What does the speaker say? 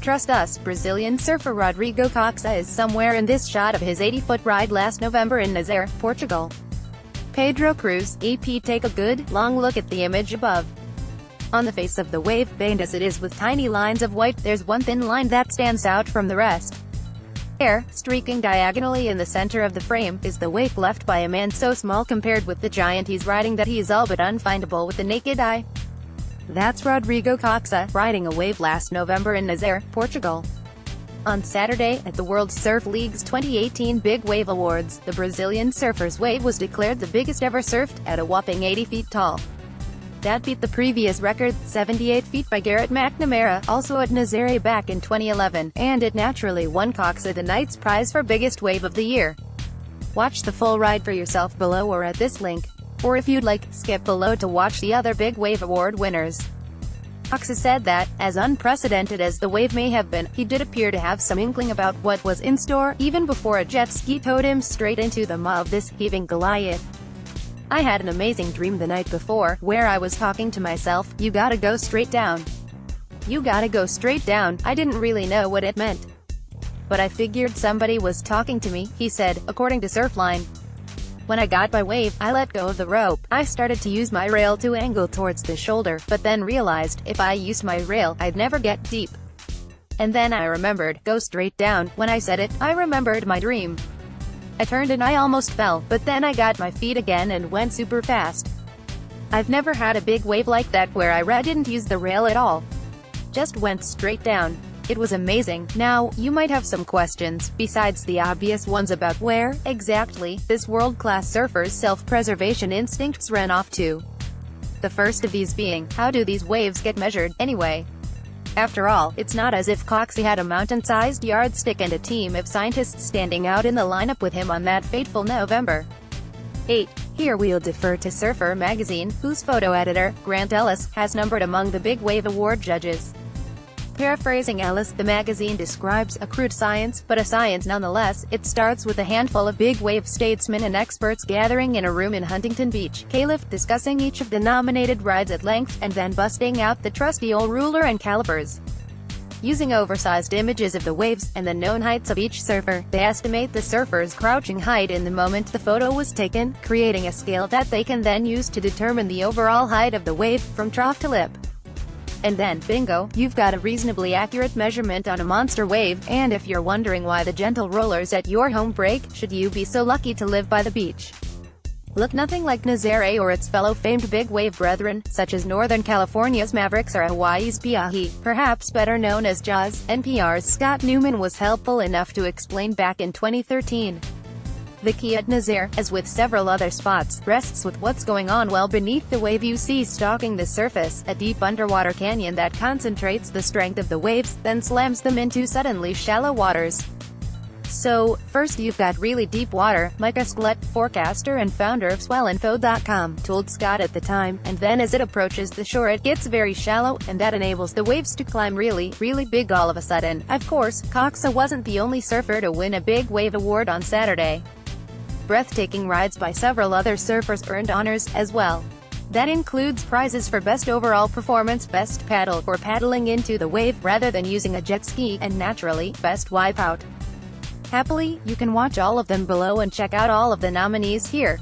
Trust us, Brazilian surfer Rodrigo Koxa is somewhere in this shot of his 80-foot ride last November in Nazaré, Portugal. Pedro Cruz, EP. Take a good, long look at the image above. On the face of the wave, veined as it is with tiny lines of white, there's one thin line that stands out from the rest. There, streaking diagonally in the center of the frame, is the wake left by a man so small compared with the giant he's riding that he is all but unfindable with the naked eye. That's Rodrigo Koxa, riding a wave last November in Nazaré, Portugal. On Saturday, at the World Surf League's 2018 Big Wave Awards, the Brazilian surfer's wave was declared the biggest ever surfed, at a whopping 80 feet tall. That beat the previous record, 78 feet by Garrett McNamara, also at Nazaré back in 2011, and it naturally won Koxa the night's prize for biggest wave of the year. Watch the full ride for yourself below or at this link. Or if you'd like, skip below to watch the other Big Wave Award winners. Koxa said that, as unprecedented as the wave may have been, he did appear to have some inkling about what was in store, even before a jet ski towed him straight into the maw of this heaving Goliath. I had an amazing dream the night before, where I was talking to myself, you gotta go straight down. You gotta go straight down. I didn't really know what it meant. But I figured somebody was talking to me, he said, according to Surfline. When I got my wave, I let go of the rope. I started to use my rail to angle towards the shoulder, but then realized, if I used my rail, I'd never get deep. And then I remembered, go straight down. When I said it, I remembered my dream. I turned and I almost fell, but then I got my feet again and went super fast. I've never had a big wave like that where I didn't use the rail at all. Just went straight down. It was amazing. Now, you might have some questions, besides the obvious ones about where, exactly, this world-class surfer's self-preservation instincts ran off to. The first of these being, how do these waves get measured, anyway? After all, it's not as if Koxa had a mountain-sized yardstick and a team of scientists standing out in the lineup with him on that fateful November 8. Here we'll defer to Surfer magazine, whose photo editor, Grant Ellis, has numbered among the Big Wave Award judges. Paraphrasing Ellis, the magazine describes a crude science, but a science nonetheless. It starts with a handful of big wave statesmen and experts gathering in a room in Huntington Beach, Calif, discussing each of the nominated rides at length, and then busting out the trusty old ruler and calipers. Using oversized images of the waves, and the known heights of each surfer, they estimate the surfer's crouching height in the moment the photo was taken, creating a scale that they can then use to determine the overall height of the wave, from trough to lip. And then, bingo, you've got a reasonably accurate measurement on a monster wave. And if you're wondering why the gentle rollers at your home break, should you be so lucky to live by the beach, look nothing like Nazaré or its fellow famed big wave brethren, such as Northern California's Mavericks or Hawaii's Piahi, perhaps better known as Jaws. NPR's Scott Newman was helpful enough to explain back in 2013. The key at Nazaré, as with several other spots, rests with what's going on well beneath the wave you see stalking the surface, a deep underwater canyon that concentrates the strength of the waves, then slams them into suddenly shallow waters. So, first you've got really deep water, Micah Sklett, forecaster and founder of swellinfo.com, told Scott at the time, and then as it approaches the shore it gets very shallow, and that enables the waves to climb really big all of a sudden. Of course, Koxa wasn't the only surfer to win a Big Wave Award on Saturday. Breathtaking rides by several other surfers earned honors, as well. That includes prizes for Best Overall Performance, Best Paddle, or paddling into the wave, rather than using a jet ski, and naturally, Best Wipeout. Happily, you can watch all of them below and check out all of the nominees here.